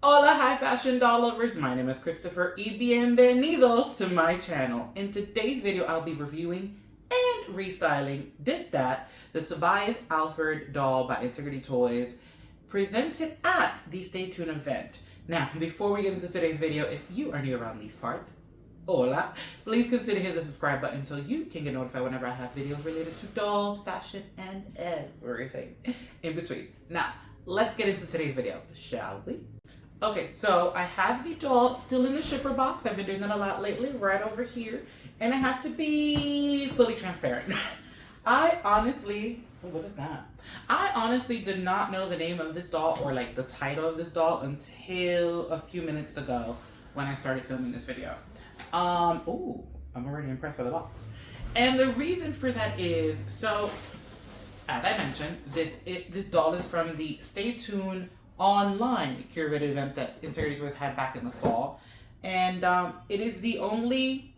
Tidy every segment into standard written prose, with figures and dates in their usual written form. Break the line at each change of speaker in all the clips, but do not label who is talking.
Hola, high fashion doll lovers. My name is Christopher y bienvenidos to my channel. In today's video, I'll be reviewing and restyling Did That, the Tobias Alsford doll by Integrity Toys, presented at the Stay Tuned event. Now, before we get into today's video, if you are new around these parts, hola, please consider hitting the subscribe button so you can get notified whenever I have videos related to dolls, fashion, and everything in between. Now, let's get into today's video, shall we? Okay, so I have the doll still in the shipper box. I've been doing that a lot lately, right over here. And I have to be fully transparent. I honestly, what is that? I honestly did not know the name of this doll or like the title of this doll until a few minutes ago when I started filming this video. Ooh, I'm already impressed by the box. And the reason for that is, so as I mentioned, this doll is from the Stay Tuned online curated event that Integrity Toys had back in the fall. And it is the only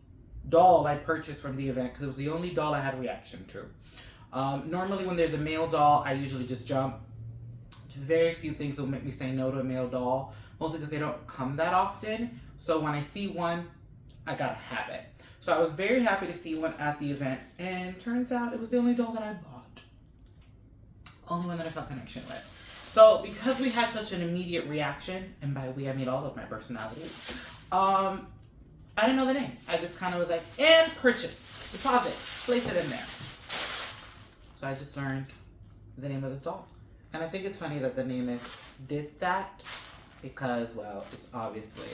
doll I purchased from the event because it was the only doll I had a reaction to. Normally when there's a male doll, I usually just jump. Very few things will make me say no to a male doll, mostly because they don't come that often. So when I see one, I gotta have it. So I was very happy to see one at the event, and turns out it was the only doll that I bought. Only one that I felt connection with. So because we had such an immediate reaction, and by we I mean all of my personalities, I didn't know the name. I just kind of was like, and purchase, deposit, place it in there. So I just learned the name of this doll. And I think it's funny that the name is Did That, because, well, it's obviously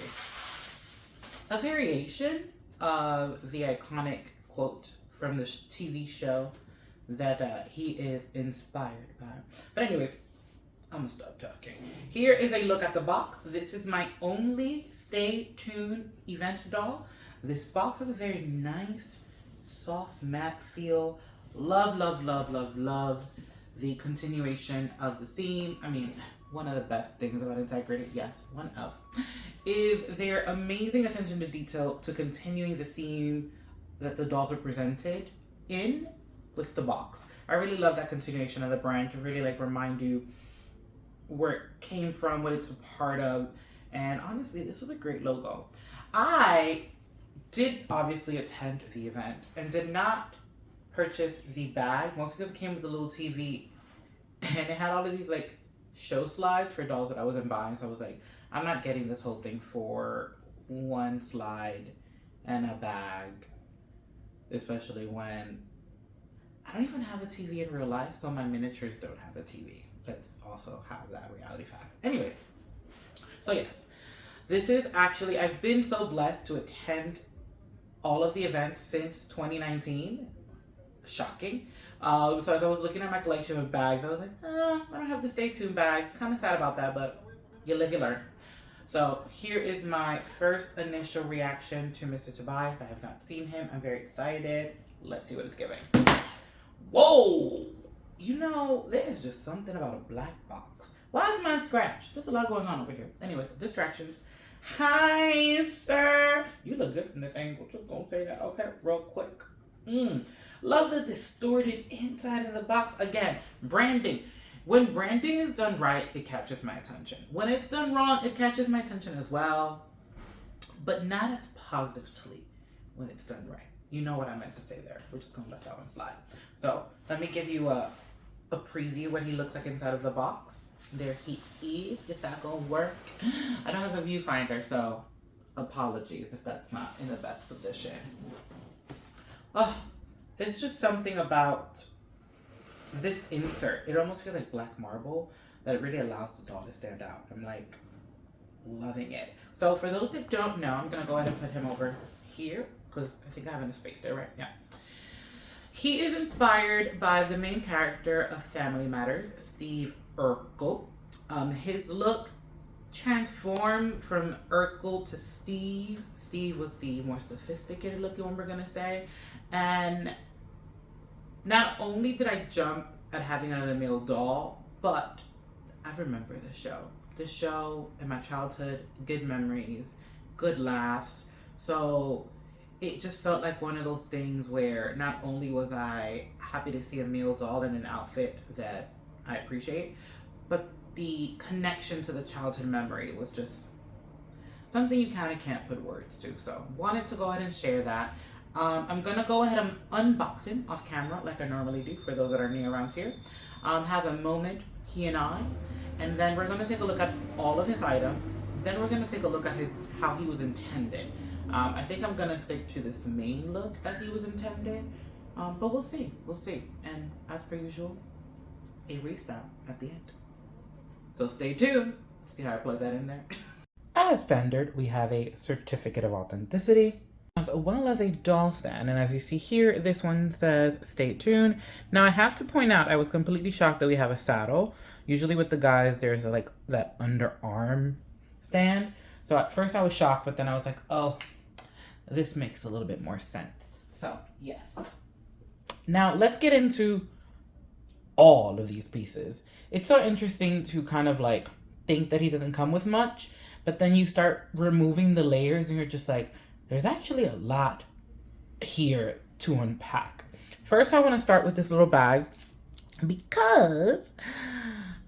a variation of the iconic quote from the TV show that he is inspired by. But anyways, I'm gonna stop talking. Here is a look at the box. This is my only Stay Tuned event doll. This box has a very nice, soft, matte feel. Love, love, love, love, love the continuation of the theme. I mean, one of the best things about Integrity, yes, one of, is their amazing attention to detail to continuing the theme that the dolls were presented in with the box. I really love that continuation of the brand to really like remind you where it came from, what it's a part of, and honestly, this was a great logo. I did obviously attend the event and did not purchase the bag, mostly because it came with a little TV and it had all of these like show slides for dolls that I wasn't buying, so I was like, I'm not getting this whole thing for one slide and a bag, especially when I don't even have a TV in real life, so my miniatures don't have a TV. Let's also have that reality fact. Anyways, so yes, this is actually, I've been so blessed to attend all of the events since 2019. Shocking. So as I was looking at my collection of bags, I was like, I don't have the Stay Tuned bag. Kind of sad about that, but you live, you learn. So here is my first initial reaction to Mr. Tobias. I have not seen him. I'm very excited. Let's see what it's giving. Whoa! You know, there's just something about a black box. Why is mine scratched? There's a lot going on over here. Anyway, distractions. Hi, sir. You look good from this angle. Just gonna say that. Okay, real quick. Love the distorted inside of the box. Again, branding. When branding is done right, it catches my attention. When it's done wrong, it catches my attention as well. But not as positively when it's done right. You know what I meant to say there. We're just gonna let that one slide. So let me give you a preview what he looks like inside of the box. There he is. Is that gonna work? I don't have a viewfinder, so apologies if that's not in the best position. Oh, there's just something about this insert. It almost feels like black marble that it really allows the doll to stand out. I'm like loving it. So for those that don't know, I'm gonna go ahead and put him over here because I think I have enough space there, right? Yeah. He is inspired by the main character of Family Matters, Steve Urkel. His look transformed from Urkel to Steve. Steve was the more sophisticated looking one, we're gonna say. And not only did I jump at having another male doll, but I remember the show. The show in my childhood, good memories, good laughs. So it just felt like one of those things where not only was I happy to see a male doll in an outfit that I appreciate, but the connection to the childhood memory was just something you kind of can't put words to. So wanted to go ahead and share that. I'm gonna go ahead and unbox him off camera like I normally do for those that are new around here. Have a moment, he and I, and then we're gonna take a look at all of his items. Then we're gonna take a look at how he was intended. I think I'm gonna stick to this main look as he was intended, but we'll see, And as per usual, a restyle at the end. So stay tuned, see how I plug that in there. As standard, we have a certificate of authenticity, as well as a doll stand. And as you see here, this one says, stay tuned. Now I have to point out, I was completely shocked that we have a saddle. Usually with the guys, there's like that underarm stand. So at first I was shocked, but then I was like, oh, this makes a little bit more sense. So yes. Now let's get into all of these pieces. It's so interesting to kind of like think that he doesn't come with much, but then you start removing the layers and you're just like, there's actually a lot here to unpack. First, I want to start with this little bag because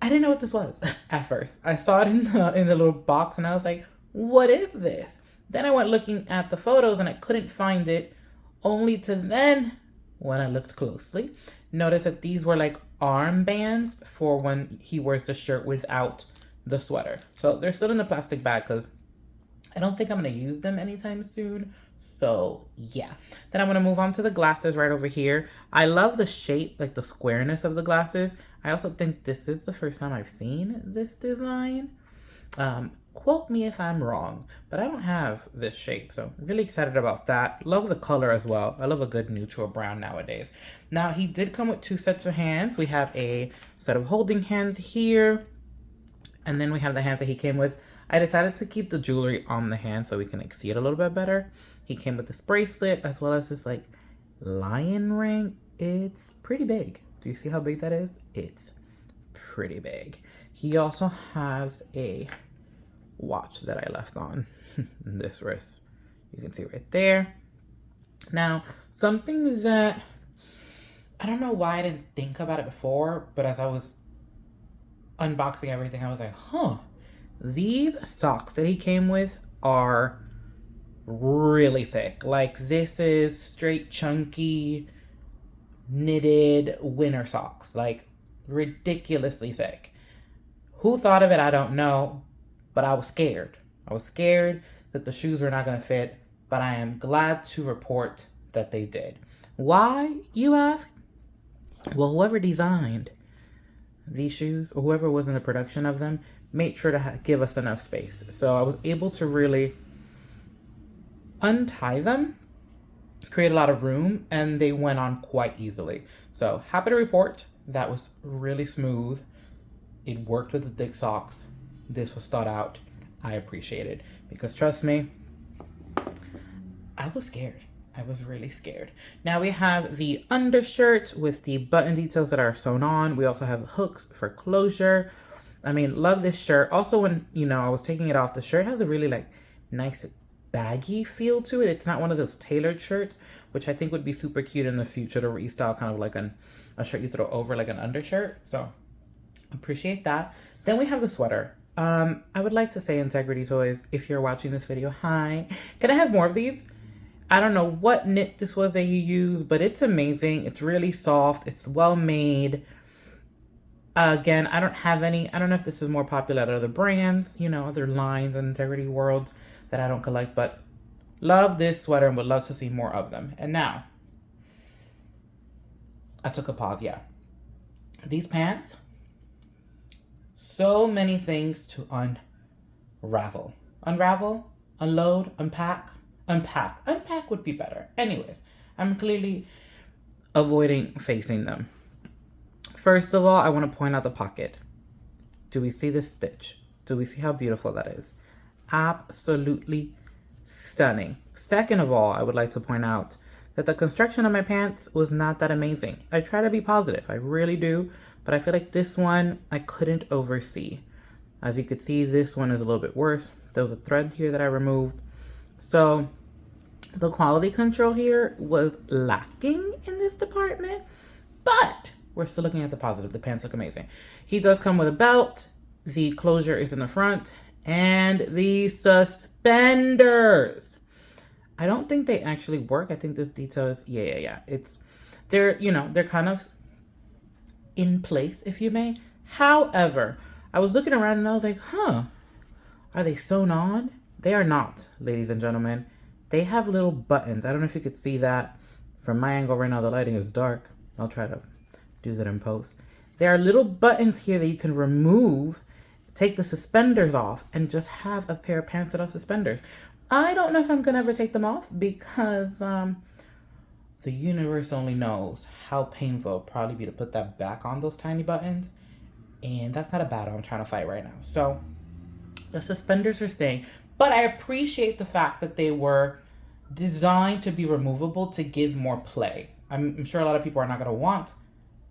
I didn't know what this was at first. I saw it in the little box and I was like, what is this? Then I went looking at the photos and I couldn't find it, only to then, when I looked closely, notice that these were like armbands for when he wears the shirt without the sweater. So they're still in the plastic bag because I don't think I'm going to use them anytime soon. So yeah. Then I'm going to move on to the glasses right over here. I love the shape, like the squareness of the glasses. I also think this is the first time I've seen this design. Quote me if I'm wrong, but I don't have this shape. So I'm really excited about that. Love the color as well. I love a good neutral brown nowadays. Now he did come with 2 sets of hands. We have a set of holding hands here. And then we have the hands that he came with. I decided to keep the jewelry on the hand so we can like see it a little bit better. He came with this bracelet as well as this like lion ring. It's pretty big. Do you see how big that is? It's pretty big. He also has a watch that I left on this wrist. You can see right there. Now, something that I don't know why I didn't think about it before, but as I was unboxing everything, I was like, huh, these socks that he came with are really thick. Like this is straight chunky knitted winter socks, like ridiculously thick. Who thought of it? I don't know, but I was scared. I was scared that the shoes were not going to fit, but I am glad to report that they did. Why, you ask? Well, whoever designed these shoes, or whoever was in the production of them, made sure to give us enough space. So I was able to really untie them, create a lot of room, and they went on quite easily. So happy to report that was really smooth. It worked with the thick socks. This was thought out. I appreciate it because trust me, I was scared. I was really scared. Now we have the undershirt with the button details that are sewn on. We also have hooks for closure. I mean, love this shirt. Also, when, you know, I was taking it off, the shirt has a really like nice baggy feel to it. It's not one of those tailored shirts, which I think would be super cute in the future to restyle kind of like a shirt you throw over like an undershirt. So appreciate that. Then we have the sweater. I would like to say, Integrity Toys, if you're watching this video, hi. Can I have more of these? I don't know what knit this was that you used, but it's amazing. It's really soft. It's well made. Again, I don't have any. I don't know if this is more popular at other brands, you know, other lines in Integrity World that I don't collect, but love this sweater and would love to see more of them. And now, I took a pause, yeah. These pants, so many things to unravel. Unravel, unload, unpack. Unpack would be better. Anyways, I'm clearly avoiding facing them. First of all, I want to point out the pocket. Do we see this stitch? Do we see how beautiful that is? Absolutely stunning. Second of all, I would like to point out that the construction of my pants was not that amazing. I try to be positive, I really do, but I feel like this one I couldn't oversee. As you could see, this one is a little bit worse. There was a thread here that I removed. So the quality control here was lacking in this department, but we're still looking at the positive. The pants look amazing. He does come with a belt. The closure is in the front. And the suspenders. I don't think they actually work. I think this detail is, yeah. They're kind of in place, if you may. However, I was looking around and I was like, are they sewn on? They are not, ladies and gentlemen. They have little buttons. I don't know if you could see that from my angle right now. The lighting is dark. I'll try to do that in post. There are little buttons here that you can remove, take the suspenders off, and just have a pair of pants without suspenders. I don't know if I'm gonna ever take them off because the universe only knows how painful it'll probably be to put that back on those tiny buttons. And that's not a battle I'm trying to fight right now. So the suspenders are staying, but I appreciate the fact that they were designed to be removable to give more play. I'm sure a lot of people are not going to want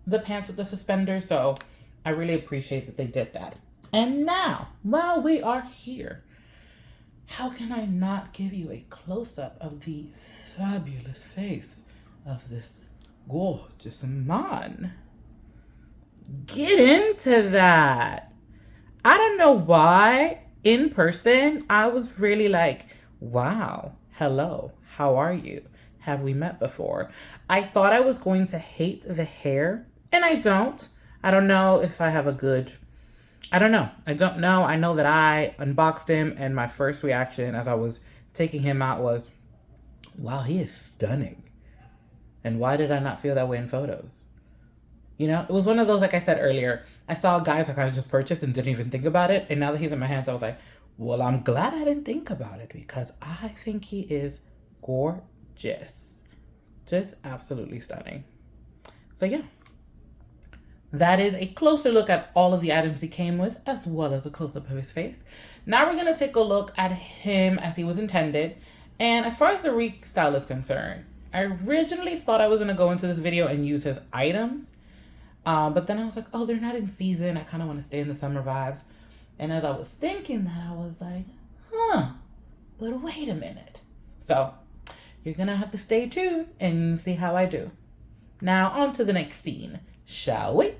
the pants with the suspenders, so I really appreciate that they did that. And now, while we are here, how can I not give you a close-up of the fabulous face of this gorgeous man? Get into that. I don't know why in person I was really like, wow, hello, how are you? Have we met before? I thought I was going to hate the hair, and I don't. I don't know if I have a good, I don't know. I don't know. I know that I unboxed him, and my first reaction as I was taking him out was, wow, he is stunning. And why did I not feel that way in photos? You know, it was one of those, like I said earlier, I saw guys like I just purchased and didn't even think about it. And now that he's in my hands, I was like, well, I'm glad I didn't think about it because I think he is gorgeous. Just absolutely stunning. So yeah, that is a closer look at all of the items he came with, as well as a close-up of his face. Now we're going to take a look at him as he was intended. And as far as the restyle is concerned, I originally thought I was going to go into this video and use his items. But then I was like, oh, they're not in season. I kind of want to stay in the summer vibes. And as I was thinking that, I was like, but wait a minute. So you're going to have to stay tuned and see how I do. Now on to the next scene, shall we?